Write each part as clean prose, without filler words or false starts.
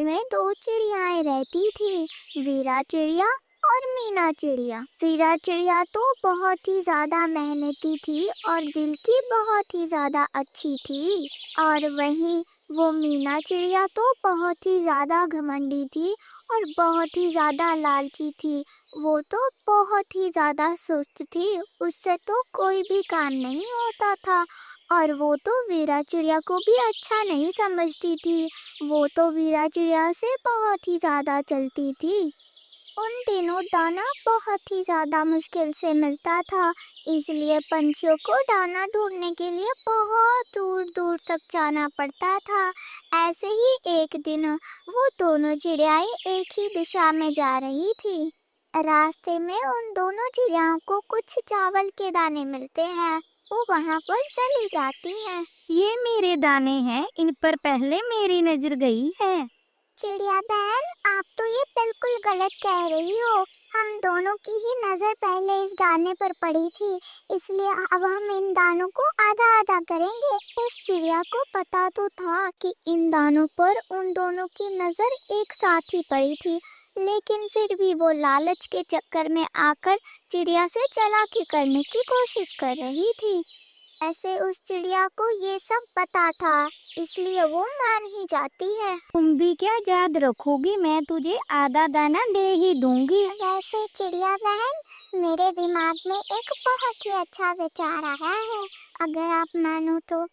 जंगल में दो चिड़ियाएं रहती थी, वीरा चिड़िया और मीना चिड़िया। वीरा चिड़िया तो बहुत ही ज्यादा मेहनती थी और दिल की बहुत ही ज्यादा अच्छी थी, और वहीं वो मीना चिड़िया तो बहुत ही ज्यादा घमंडी थी और बहुत ही ज्यादा लालची थी। वो तो बहुत ही ज्यादा सुस्त थी, उससे तो कोई भी काम नहीं होता था, और वो तो वीरा चिड़िया को भी अच्छा नहीं समझती थी। वो तो वीरा चिड़िया से बहुत ही ज्यादा चलती थी। उन दिनों दाना बहुत ही ज्यादा मुश्किल से मिलता था, इसलिए पंछियों को दाना ढूंढने के लिए बहुत दूर दूर तक जाना पड़ता था। ऐसे ही एक दिन वो दोनों चिड़ियाएं एक ही दिशा में जा रही थी। रास्ते में उन दोनों चिड़ियाओं को कुछ चावल के दाने मिलते हैं, वो वहाँ पर चली जाती हैं। ये मेरे दाने हैं, इन पर पहले मेरी नजर गई है। चिड़िया बहन, आप तो ये बिल्कुल गलत कह रही हो। हम दोनों की ही नजर पहले इस दाने पर पड़ी थी, इसलिए अब हम इन दानों को आधा आधा करेंगे। उस चिड़िया को पता तो था कि इन दानों पर उन दोनों की नजर एक साथ ही पड़ी थी, लेकिन फिर भी वो लालच के चक्कर में आकर चिड़िया से चालाकी करने की कोशिश कर रही थी। ऐसे उस चिड़िया को ये सब पता था, इसलिए वो मान ही जाती है। तुम भी क्या याद रखोगी, मैं तुझे आधा दाना दे ही दूंगी। वैसे चिड़िया बहन, मेरे दिमाग में एक बहुत ही अच्छा विचार आया है, अगर आप मानो तो।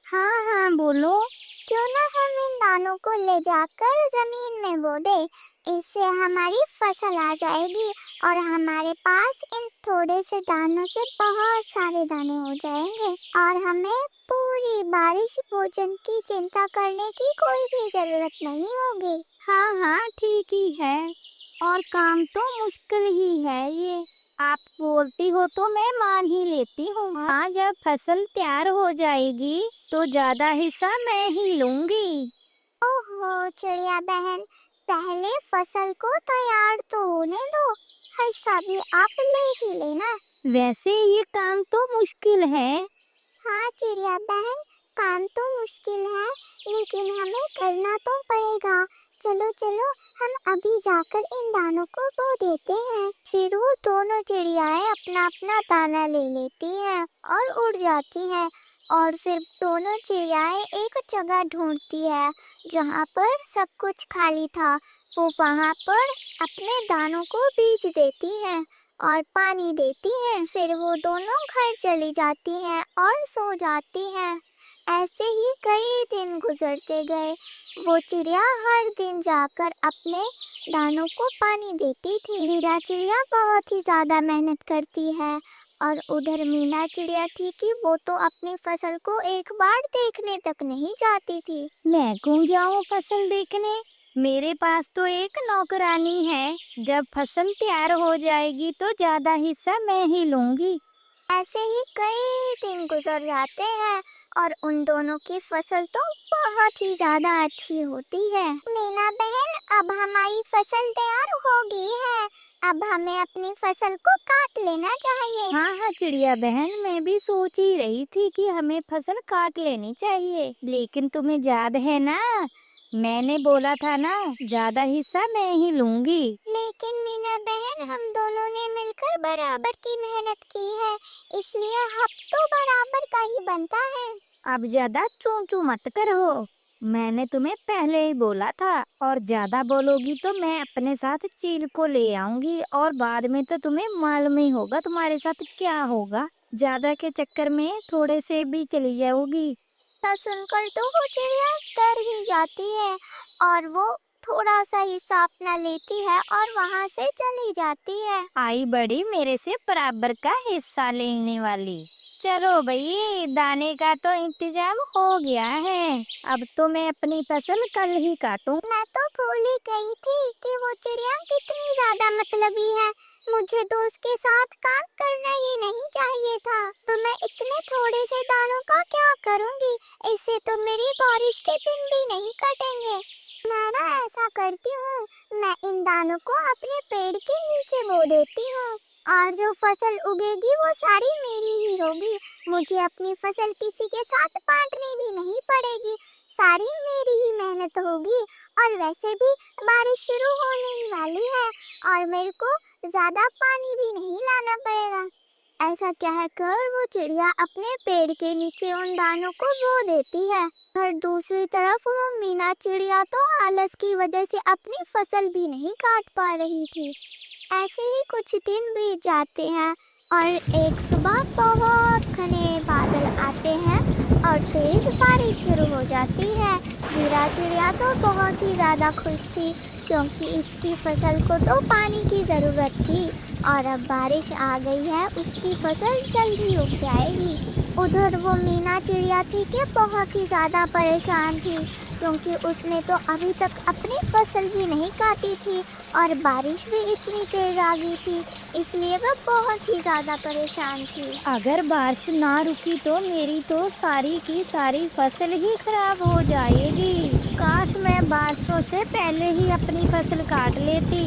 हाँ हाँ बोलो। क्यों ना हम इन दानों को ले जाकर जमीन में बो दे, इससे हमारी फसल आ जाएगी और हमारे पास इन थोड़े से दानों से बहुत सारे दाने हो जाएंगे और हमें पूरी बारिश भोजन की चिंता करने की कोई भी जरूरत नहीं होगी। हाँ हाँ ठीक ही है, और काम तो मुश्किल ही है ये। आप बोलती हो तो मैं मान ही लेती हूँ। हाँ, जब फसल तैयार हो जाएगी तो ज्यादा हिस्सा मैं ही लूंगी। ओहो चिड़िया बहन, पहले फसल को तैयार तो होने दो, हिस्सा भी आप ले ही लेना। वैसे ये काम तो मुश्किल है। हाँ चिड़िया बहन, काम तो मुश्किल है, लेकिन हमें करना तो पड़ेगा। चलो चलो, हम अभी जाकर इन दानों को बो देते हैं। फिर वो दोनों चिड़ियाएं अपना अपना दाना ले लेती हैं और उड़ जाती हैं, और फिर दोनों चिड़ियाएं एक जगह ढूंढती है जहाँ पर सब कुछ खाली था। वो वहाँ पर अपने दानों को बीज देती हैं और पानी देती हैं। फिर वो दोनों घर चली जाती हैं और सो जाती हैं। ऐसे ही कई दिन गुजरते गए। वो चिड़िया हर दिन जाकर अपने दानों को पानी देती थी। हीरा चिड़िया बहुत ही ज्यादा मेहनत करती है, और उधर मीना चिड़िया थी कि वो तो अपनी फसल को एक बार देखने तक नहीं जाती थी। मैं क्यों जाऊँ फसल देखने, मेरे पास तो एक नौकरानी है। जब फसल तैयार हो जाएगी तो ज्यादा हिस्सा मैं ही लूंगी। ऐसे ही कई दिन गुजर जाते हैं और उन दोनों की फसल तो बहुत ही ज्यादा अच्छी होती है। मीना बहन, अब हमारी फसल तैयार हो गई है, अब हमें अपनी फसल को काट लेना चाहिए। हाँ हाँ चिड़िया बहन, मैं भी सोच ही रही थी कि हमें फसल काट लेनी चाहिए, लेकिन तुम्हें याद है ना, मैंने बोला था ना ज्यादा हिस्सा मैं ही लूंगी। लेकिन मीना बहन, हम दोनों ने मिलकर बराबर की मेहनत की है, इसलिए हक तो बराबर का ही बनता है। अब ज्यादा चू चू मत करो, मैंने तुम्हें पहले ही बोला था, और ज्यादा बोलोगी तो मैं अपने साथ चील को ले आऊंगी, और बाद में तो तुम्हें मालूम ही होगा तुम्हारे साथ क्या होगा। ज्यादा के चक्कर में थोड़े से भी चली जाओगी। तो सुनकर तो वो चिड़िया डर ही जाती है और वो थोड़ा सा हिस्सा अपना लेती है और वहाँ से चली जाती है। आई बड़ी मेरे से बराबर का हिस्सा लेने वाली। चलो भाई, दाने का तो इंतजाम हो गया है, अब तो मैं अपनी फसल कल ही काटूं। मैं तो भूल ही गई थी कि वो चिड़िया कितनी ज्यादा मतलबी है। मुझे तो उसके साथ काम करना ही नहीं चाहिए था, तो मैं इतने थोड़े से दानों का क्या करूँगी। इससे तो मेरी बारिश के दिन भी नहीं कटेंगे। मैं ना ऐसा करती हूँ, मैं इन दानों को अपने पेड़ के नीचे बो देती हूँ, और जो फसल उगेगी वो सारी मेरी ही होगी। मुझे अपनी फसल किसी के साथ बांटनी भी नहीं पड़ेगी, सारी मेरी ही मेहनत होगी, और वैसे भी बारिश शुरू होने ही वाली है और मेरे को ज्यादा पानी भी नहीं लाना पड़ेगा। ऐसा कहकर वो चिड़िया अपने पेड़ के नीचे उन दानों को बो देती है। और दूसरी तरफ वो मीना चिड़िया तो आलस की वजह से अपनी फसल भी नहीं काट पा रही थी। ऐसे ही कुछ दिन बीत जाते हैं और एक सुबह बहुत घने बादल आते हैं और तेज बारिश शुरू हो जाती है। मीरा चिड़िया तो बहुत ही ज्यादा खुश थी क्योंकि इसकी फसल को तो पानी की जरूरत थी और अब बारिश आ गई है, उसकी फसल जल्दी उग जाएगी। उधर वो मीना चिड़िया थी कि बहुत ही ज्यादा परेशान थी क्योंकि उसने तो अभी तक अपनी फसल भी नहीं काटी थी और बारिश भी इतनी तेज आ गई थी, इसलिए वह बहुत ही ज्यादा परेशान थी। अगर बारिश ना रुकी तो मेरी तो सारी की सारी फसल ही खराब हो जाएगी। काश मैं बारिशों से पहले ही अपनी फसल काट लेती।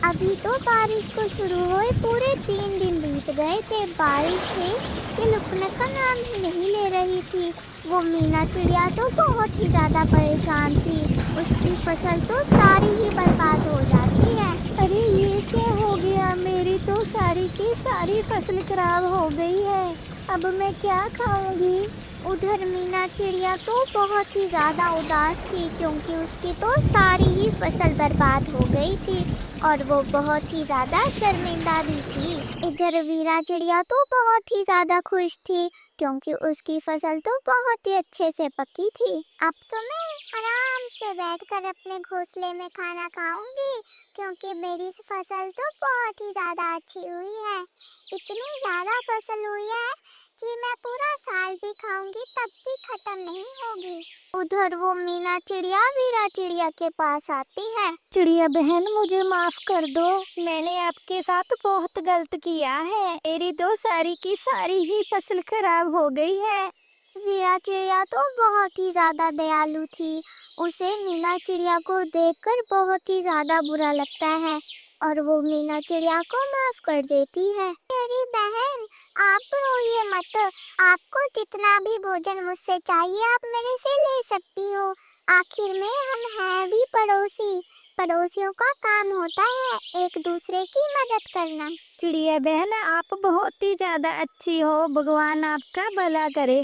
अभी तो बारिश को शुरू हुए पूरे 3 दिन बीत गए थे, बारिश से कि रुकने का नाम ही नहीं ले रही थी। वो मीना चिड़िया तो बहुत ही ज्यादा परेशान थी, उसकी फसल तो सारी ही बर्बाद हो जाती है। अरे ये क्या हो गया, मेरी तो सारी की सारी फसल खराब हो गई है, अब मैं क्या खाऊंगी। उधर मीना चिड़िया तो बहुत ही ज्यादा उदास थी क्योंकि उसकी तो सारी ही फसल बर्बाद हो गई थी और वो बहुत ही ज्यादा शर्मिंदा भी थी। इधर वीरा चिड़िया तो बहुत ही ज्यादा खुश थी क्योंकि उसकी फसल तो बहुत ही अच्छे से पकी थी। अब तो मैं आराम से बैठकर अपने घोंसले में खाना खाऊंगी क्योंकि मेरी फसल तो बहुत ही ज्यादा अच्छी हुई है। इतनी ज्यादा फसल हुई है कि मैं पूरा साल भी खाऊंगी तब भी खत्म नहीं होगी। उधर वो मीना चिड़िया वीरा चिड़िया के पास आती है। चिड़िया बहन मुझे माफ कर दो, मैंने आपके साथ बहुत गलत किया है, मेरी तो सारी की सारी ही फसल खराब हो गई है। वीरा चिड़िया तो बहुत ही ज्यादा दयालु थी, उसे मीना चिड़िया को देखकर बहुत ही ज्यादा बुरा लगता है और वो मीना चिड़िया को माफ कर देती है। मेरी बहन आप रोइए मत, आपको जितना भी भोजन मुझसे चाहिए आप मेरे से ले सकती हो, आखिर में हम हैं भी पड़ोसी, पड़ोसियों का काम होता है एक दूसरे की मदद करना। चिड़िया बहन आप बहुत ही ज्यादा अच्छी हो, भगवान आपका भला करे।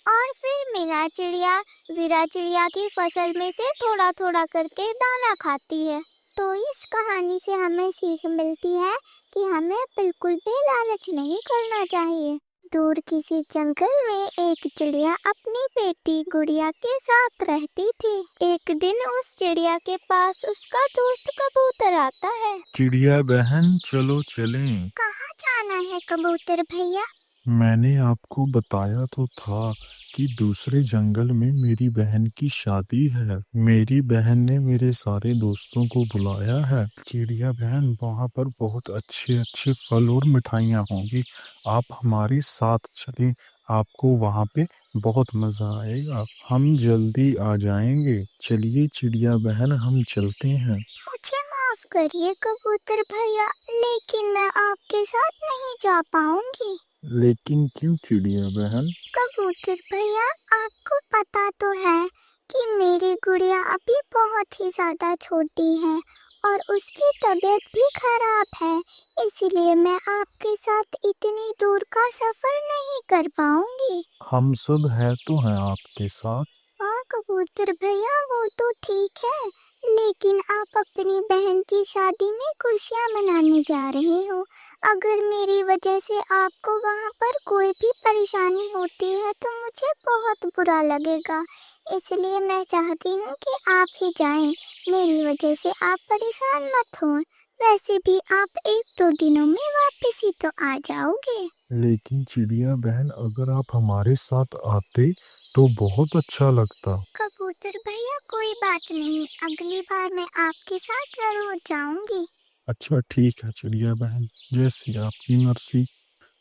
और फिर मीना चिड़िया वीरा चिड़िया की फसल में से थोड़ा थोड़ा करके दाना खाती है। तो इस कहानी से हमें सीख मिलती है कि हमें बिल्कुल भी लालच नहीं करना चाहिए। दूर किसी जंगल में एक चिड़िया अपनी बेटी गुड़िया के साथ रहती थी। एक दिन उस चिड़िया के पास उसका दोस्त कबूतर आता है। चिड़िया बहन चलो चलें। कहाँ जाना है कबूतर भैया? मैंने आपको बताया तो था कि दूसरे जंगल में मेरी बहन की शादी है। मेरी बहन ने मेरे सारे दोस्तों को बुलाया है। चिड़िया बहन वहाँ पर बहुत अच्छे अच्छे फल और मिठाइयाँ होंगी, आप हमारे साथ चलें, आपको वहाँ पे बहुत मजा आएगा। हम जल्दी आ जाएंगे। चलिए चिड़िया बहन हम चलते हैं। मुझे माफ करिए कबूतर भैया, लेकिन मैं आपके साथ नहीं जा पाऊंगी। लेकिन क्यों चिड़िया बहन? कबूतर भैया आपको पता तो है कि मेरी गुड़िया अभी बहुत ही ज्यादा छोटी है और उसकी तबीयत भी खराब है, इसलिए मैं आपके साथ इतनी दूर का सफर नहीं कर पाऊंगी। हम सब है तो हैं आपके साथ। हाँ कबूतर भैया वो तो ठीक है, लेकिन आप अपनी बहन की शादी में खुशियाँ मनाने जा रहे हो, अगर मेरी वजह से आपको वहाँ पर कोई भी परेशानी होती है तो मुझे बहुत बुरा लगेगा, इसलिए मैं चाहती हूँ कि आप ही जाएं, मेरी वजह से आप परेशान मत हो। वैसे भी आप 1-2 दिनों में वापस ही तो आ जाओगे। लेकिन चिड़िया बहन अगर आप हमारे साथ आते तो बहुत अच्छा लगता। कबूतर भैया कोई बात नहीं, अगली बार मैं आपके साथ जरूर जाऊंगी। अच्छा ठीक है चिड़िया बहन, जैसी आपकी मर्जी।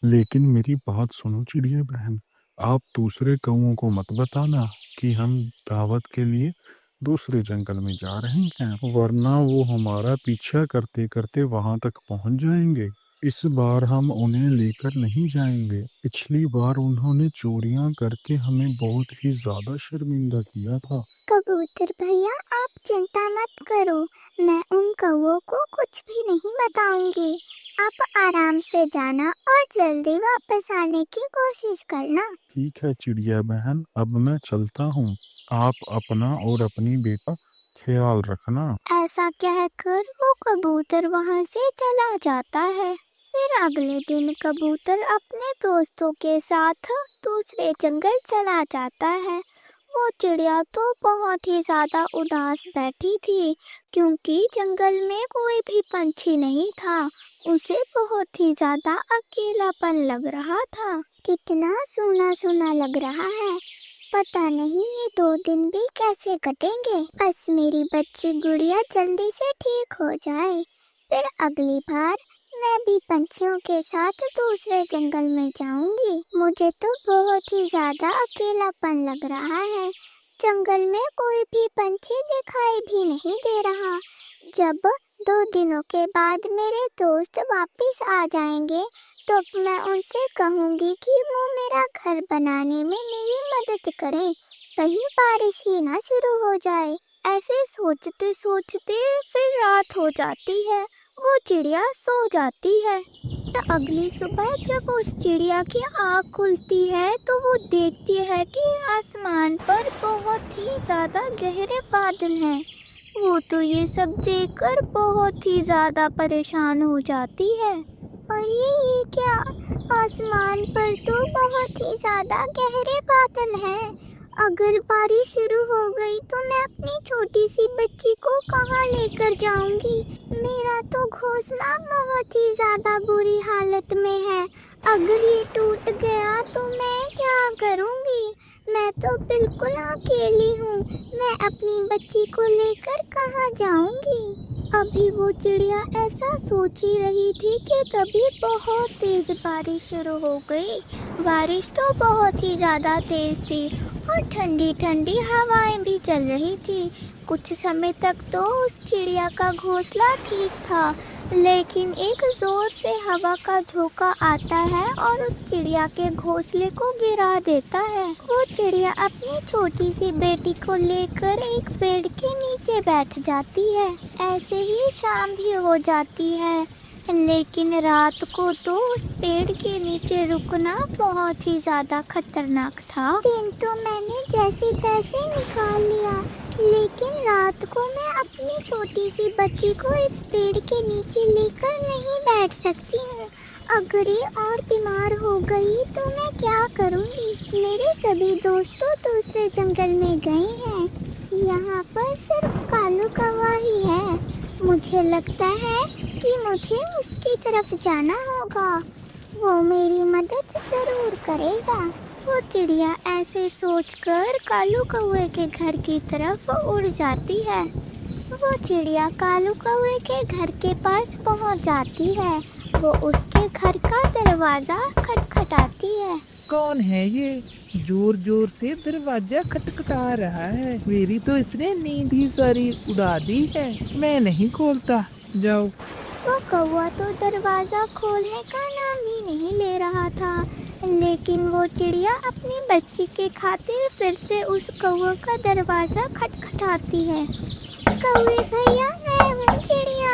लेकिन मेरी बात सुनो चिड़िया बहन, आप दूसरे कौओं को मत बताना कि हम दावत के लिए दूसरे जंगल में जा रहे हैं, वरना वो हमारा पीछा करते करते वहां तक पहुंच जाएंगे। इस बार हम उन्हें लेकर नहीं जाएंगे। पिछली बार उन्होंने चोरियां करके हमें बहुत ही ज्यादा शर्मिंदा किया था। कबूतर भैया, आप चिंता मत करो, मैं उन कौवों को कुछ भी नहीं बताऊंगी। आप आराम से जाना और जल्दी वापस आने की कोशिश करना। ठीक है चिड़िया बहन, अब मैं चलता हूँ। आप अपना और अपनी बेटा ख्याल रखना। ऐसा कहकर वो कबूतर वहां से चला जाता है। फिर अगले दिन कबूतर अपने दोस्तों के साथ दूसरे जंगल चला जाता है। वो चिड़िया तो बहुत ही ज्यादा उदास बैठी थी, क्योंकि जंगल में कोई भी पंछी नहीं था। उसे बहुत ही ज्यादा अकेलापन लग रहा था। कितना सूना सूना लग रहा है। पता नहीं ये 2 दिन भी कैसे कटेंगे। बस मेरी बच्ची गुड़िया जल्दी से ठीक हो जाए, फिर अगली बार मैं भी पंछियों के साथ दूसरे जंगल में जाऊंगी। मुझे तो बहुत ही ज्यादा अकेलापन लग रहा है। जंगल में कोई भी पंछी दिखाई भी नहीं दे रहा। जब 2 दिनों के बाद मेरे दोस्त वापस आ जाएंगे तो मैं उनसे कहूंगी कि वो मेरा घर बनाने में मेरी मदद करें। कहीं बारिश ही ना शुरू हो जाए। ऐसे सोचते सोचते फिर रात हो जाती है। वो चिड़िया सो जाती है। तो अगली सुबह जब उस चिड़िया की आँख खुलती है तो वो देखती है कि आसमान पर बहुत ही ज्यादा गहरे बादल हैं। वो तो ये सब देखकर बहुत ही ज्यादा परेशान हो जाती है। और ये क्या, आसमान पर तो बहुत ही ज्यादा गहरे बादल हैं। अगर बारिश शुरू हो गई तो मैं अपनी छोटी सी बच्ची को कहाँ लेकर जाऊंगी। मेरा तो घोंसला बहुत ही ज्यादा बुरी हालत में है। अगर ये टूट गया तो मैं क्या करूंगी। मैं तो बिल्कुल अकेली हूँ। मैं अपनी बच्ची को लेकर कहाँ जाऊंगी। अभी वो चिड़िया ऐसा सोच ही रही थी कि तभी बहुत तेज बारिश शुरू हो गई। बारिश तो बहुत ही ज़्यादा तेज थी और ठंडी ठंडी हवाएं भी चल रही थी। कुछ समय तक तो उस चिड़िया का घोंसला ठीक था, लेकिन एक जोर से हवा का झोंका आता है और उस चिड़िया के घोंसले को गिरा देता है। वो चिड़िया अपनी छोटी सी बेटी को लेकर एक पेड़ के नीचे बैठ जाती है। ऐसे ही शाम भी हो जाती है, लेकिन रात को तो उस पेड़ के नीचे रुकना बहुत ही ज्यादा खतरनाक था। दिन तो मैंने जैसे तैसे निकाल लिया, लेकिन रात को मैं अपनी छोटी सी बच्ची को इस पेड़ के नीचे लेकर नहीं बैठ सकती हूँ। अगर ये और बीमार हो गई तो मैं क्या करूँगी। मेरे सभी दोस्तों दूसरे जंगल में गए हैं। यहाँ पर सिर्फ कालू कौवा ही है। मुझे लगता है कि मुझे उसकी तरफ जाना होगा। वो मेरी मदद जरूर करेगा। वो चिड़िया ऐसे सोचकर कालू कौवे के घर की तरफ उड़ जाती है। वो चिड़िया कालू कौवे के घर के पास पहुंच जाती है। वो उसके घर का दरवाजा खटखटाती है। कौन है ये? जोर जोर से दरवाजा खटखटा रहा है। मेरी तो इसने नींद ही सारी उड़ा दी है। मैं नहीं खोलता, जाओ। वो कौवा तो दरवाजा खोलने का नाम ही नहीं ले रहा था, लेकिन वो चिड़िया अपनी बच्ची के खातिर फिर से उस कौवे का दरवाजा खटखटाती है। कौवे भैया, मैं हूँ चिड़िया,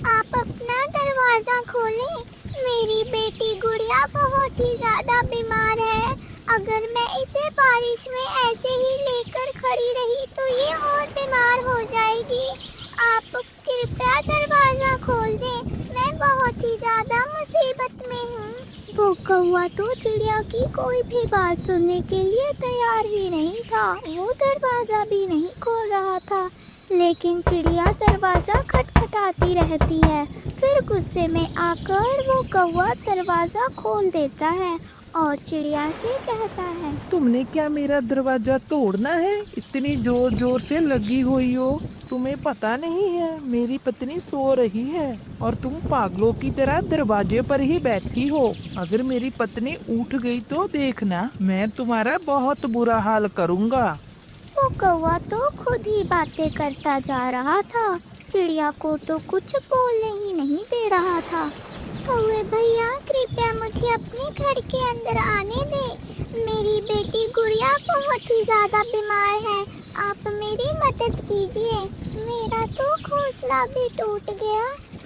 आप अपना दरवाजा खोलें। मेरी बेटी गुड़िया बहुत ही ज्यादा बीमार है। अगर मैं इसे बारिश में ऐसे ही लेकर खड़ी रही तो ये और बीमार हो जाएगी। आप कृपया दरवाजा खोल दें, मैं बहुत ही ज्यादा मुसीबत में हूँ। वो कौवा तो चिड़िया की कोई भी बात सुनने के लिए तैयार ही नहीं था। वो दरवाजा भी नहीं खोल रहा था, लेकिन चिड़िया दरवाजा खटखटाती रहती है। फिर गुस्से में आकर वो कौवा दरवाजा खोल देता है और चिड़िया से कहता है, तुमने क्या मेरा दरवाजा तोड़ना है? इतनी जोर जोर से लगी हुई हो, तुम्हें पता नहीं है मेरी पत्नी सो रही है और तुम पागलों की तरह दरवाजे पर ही बैठी हो। अगर मेरी पत्नी उठ गई तो देखना, मैं तुम्हारा बहुत बुरा हाल करूँगा। वो कौवा तो खुद ही बातें करता जा रहा था। चिड़िया को तो कुछ बोलने ही नहीं दे रहा था। कौवे भैया, कृपया मुझे अपने घर के अंदर आने दें। मेरी बेटी गुड़िया बहुत ही ज्यादा बीमार है। आप मेरी मदद कीजिए। मेरा तो घोंसला भी टूट गया।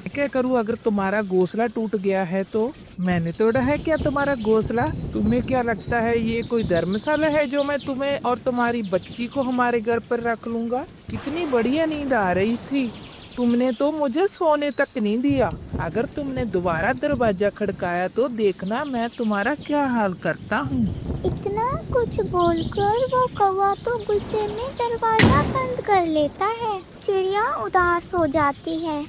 क्या करूँ अगर तुम्हारा घोंसला टूट गया है तो? मैंने तोड़ा है क्या तुम्हारा घोंसला? तुम्हें क्या लगता है ये कोई धर्मशाला है जो मैं तुम्हें और तुम्हारी बच्ची को हमारे घर पर रख लूंगा? कितनी बढ़िया नींद आ रही थी। तुमने तो मुझे सोने तक नहीं दिया। अगर तुमने दोबारा दरवाजा खड़काया तो देखना मैं तुम्हारा क्या हाल करता हूँ। इतना कुछ बोलकर वो कौवा तो गुस्से में दरवाजा बंद कर लेता है। चिड़िया उदास हो जाती है।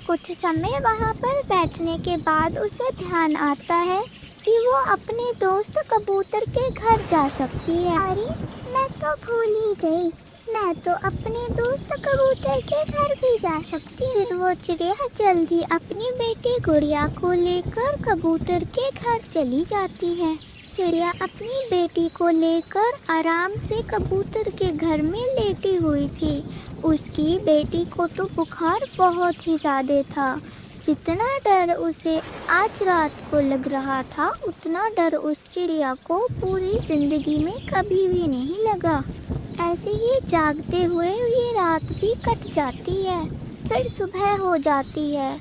कुछ समय वहाँ पर बैठने के बाद उसे ध्यान आता है कि वो अपने दोस्त कबूतर के घर जा सकती है। अरे, मैं तो भूल ही गई। मैं तो अपने दोस्त कबूतर के घर भी जा सकती हूँ। फिर वो चिड़िया जल्दी अपनी बेटी गुड़िया को लेकर कबूतर के घर चली जाती है। चिड़िया अपनी बेटी को लेकर आराम से कबूतर के घर में लेटी हुई थी। उसकी बेटी को तो बुखार बहुत ही ज़्यादा था। जितना डर उसे आज रात को लग रहा था, उतना डर उस चिड़िया को पूरी जिंदगी में कभी भी नहीं लगा। ऐसे ही जागते हुए ये रात भी कट जाती है। फिर सुबह हो जाती है।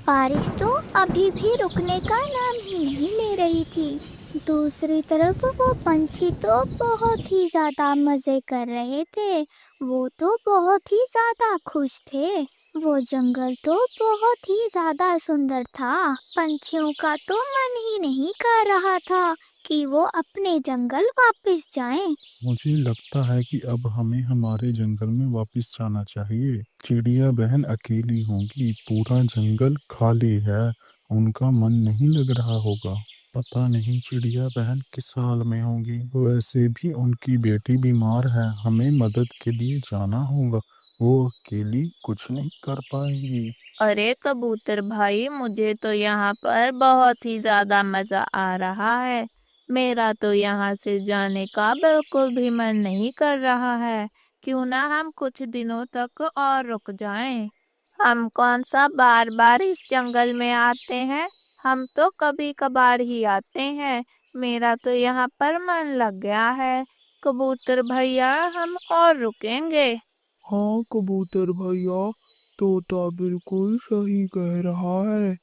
बारिश तो अभी भी रुकने का नाम ही नहीं ले रही थी। दूसरी तरफ वो पंछी तो बहुत ही ज़्यादा मज़े कर रहे थे। वो तो बहुत ही ज़्यादा खुश थे। वो जंगल तो बहुत ही ज़्यादा सुंदर था। पंछियों का तो मन ही नहीं कर रहा था कि वो अपने जंगल वापस जाएं। मुझे लगता है कि अब हमें हमारे जंगल में वापस जाना चाहिए। चिड़िया बहन अकेली होंगी, पूरा जंगल खाली है। उनका मन नहीं लग रहा होगा। पता नहीं चिड़िया बहन किस हाल में होंगी। वैसे भी उनकी बेटी बीमार है। हमें मदद के लिए जाना होगा। वो अकेली कुछ नहीं कर पाएंगी। अरे कबूतर भाई, मुझे तो यहाँ पर बहुत ही ज्यादा मजा आ रहा है। मेरा तो यहाँ से जाने का बिल्कुल भी मन नहीं कर रहा है। क्यों ना हम कुछ दिनों तक और रुक जाएं। हम कौन सा बार बार इस जंगल में आते हैं। हम तो कभी कभार ही आते हैं। मेरा तो यहाँ पर मन लग गया है। कबूतर भैया, हम और रुकेंगे। हाँ कबूतर भैया, तोता बिल्कुल सही कह रहा है।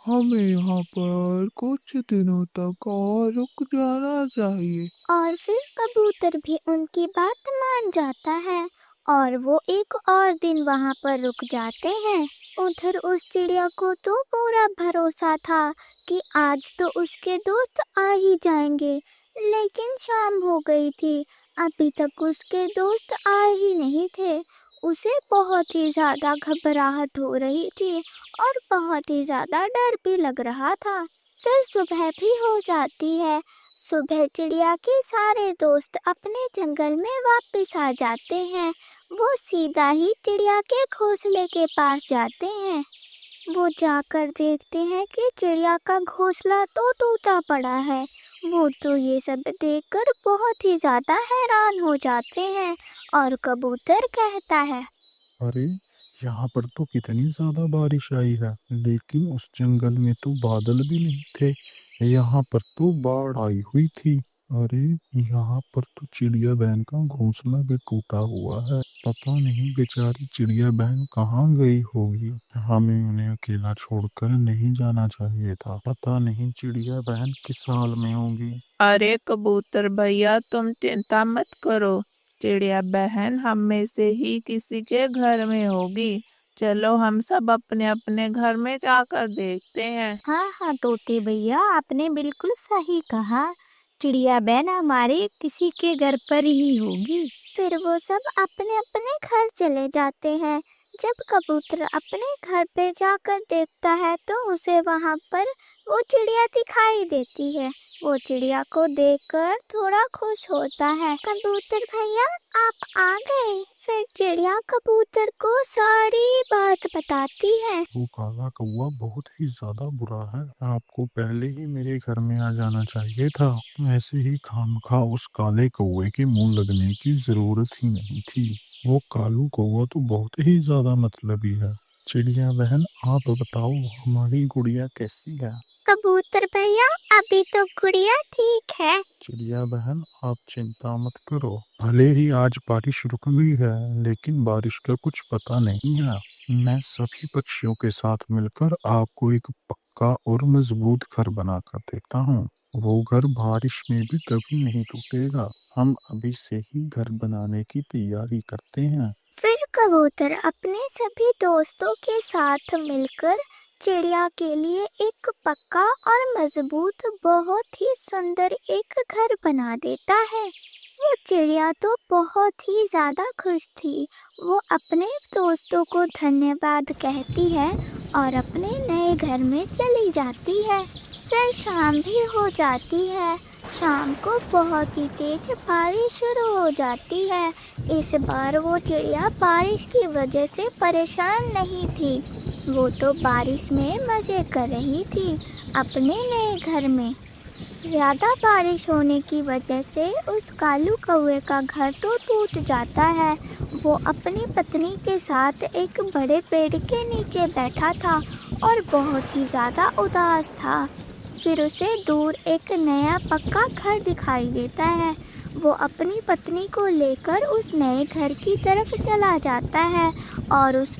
हमें यहाँ पर कुछ दिनों तक और रुक जाना चाहिए। और फिर कबूतर भी उनकी बात मान जाता है और वो एक और दिन वहाँ पर रुक जाते हैं। उधर उस चिड़िया को तो पूरा भरोसा था कि आज तो उसके दोस्त आ ही जाएंगे, लेकिन शाम हो गई थी। अभी तक उसके दोस्त आए ही नहीं थे। उसे बहुत ही ज़्यादा घबराहट हो रही थी और बहुत ही ज़्यादा डर भी लग रहा था। फिर सुबह भी हो जाती है। सुबह चिड़िया के सारे दोस्त अपने जंगल में वापस आ जाते हैं। वो सीधा ही चिड़िया के घोंसले के पास जाते हैं। वो जाकर देखते हैं कि चिड़िया का घोंसला तो टूटा पड़ा है। वो तो ये सब देखकर बहुत ही ज्यादा हैरान हो जाते हैं और कबूतर कहता है, अरे, यहाँ पर तो कितनी ज्यादा बारिश आई है, लेकिन उस जंगल में तो बादल भी नहीं थे। यहाँ पर तो बाढ़ आई हुई थी। अरे, यहाँ पर तो चिड़िया बहन का घोंसला भी टूटा हुआ है। पता नहीं बेचारी चिड़िया बहन कहाँ गई होगी। हमें उन्हें अकेला छोड़कर नहीं जाना चाहिए था। पता नहीं चिड़िया बहन किस हाल में होगी। अरे कबूतर भैया, तुम चिंता मत करो। चिड़िया बहन हम में से ही किसी के घर में होगी। चलो हम सब अपने अपने घर में जाकर देखते हैं। हाँ हाँ तोते भैया, आपने बिल्कुल सही कहा। चिड़िया बहन हमारे किसी के घर पर ही होगी। फिर वो सब अपने अपने घर चले जाते हैं। जब कबूतर अपने घर पे जाकर देखता है तो उसे वहाँ पर वो चिड़िया दिखाई देती है। वो चिड़िया को देखकर थोड़ा खुश होता है। कबूतर भैया, आप आ गए। फिर चिड़िया कबूतर को सारी बात बताती है। वो काला कौवा बहुत ही ज्यादा बुरा है। आपको पहले ही मेरे घर में आ जाना चाहिए था। ऐसे ही खामखा उस काले कौवे के मुंह लगने की जरूरत ही नहीं थी। वो कालू कौवा तो बहुत ही ज्यादा मतलबी है। चिड़िया बहन, आप बताओ हमारी गुड़िया कैसी है? कबूतर भैया, अभी तो गुड़िया ठीक है। चिड़िया बहन, आप चिंता मत करो। भले ही आज बारिश रुक गई है, लेकिन बारिश का कुछ पता नहीं है। मैं सभी पक्षियों के साथ मिलकर आपको एक पक्का और मजबूत घर बनाकर देता हूँ। वो घर बारिश में भी कभी नहीं टूटेगा। हम अभी से ही घर बनाने की तैयारी करते हैं। फिर कबूतर अपने सभी दोस्तों के साथ मिलकर चिड़िया के लिए एक पक्का और मजबूत, बहुत ही सुंदर एक घर बना देता है। वो चिड़िया तो बहुत ही ज्यादा खुश थी। वो अपने दोस्तों को धन्यवाद कहती है और अपने नए घर में चली जाती है। फिर शाम भी हो जाती है। शाम को बहुत ही तेज बारिश शुरू हो जाती है। इस बार वो चिड़िया बारिश की वजह से परेशान नहीं थी। वो तो बारिश में मज़े कर रही थी अपने नए घर में। ज़्यादा बारिश होने की वजह से उस कालू कौवे का घर तो टूट जाता है। वो अपनी पत्नी के साथ एक बड़े पेड़ के नीचे बैठा था और बहुत ही ज़्यादा उदास था। फिर उसे दूर एक नया पक्का घर दिखाई देता है। वो अपनी पत्नी को लेकर उस नए घर की तरफ चला जाता है और उस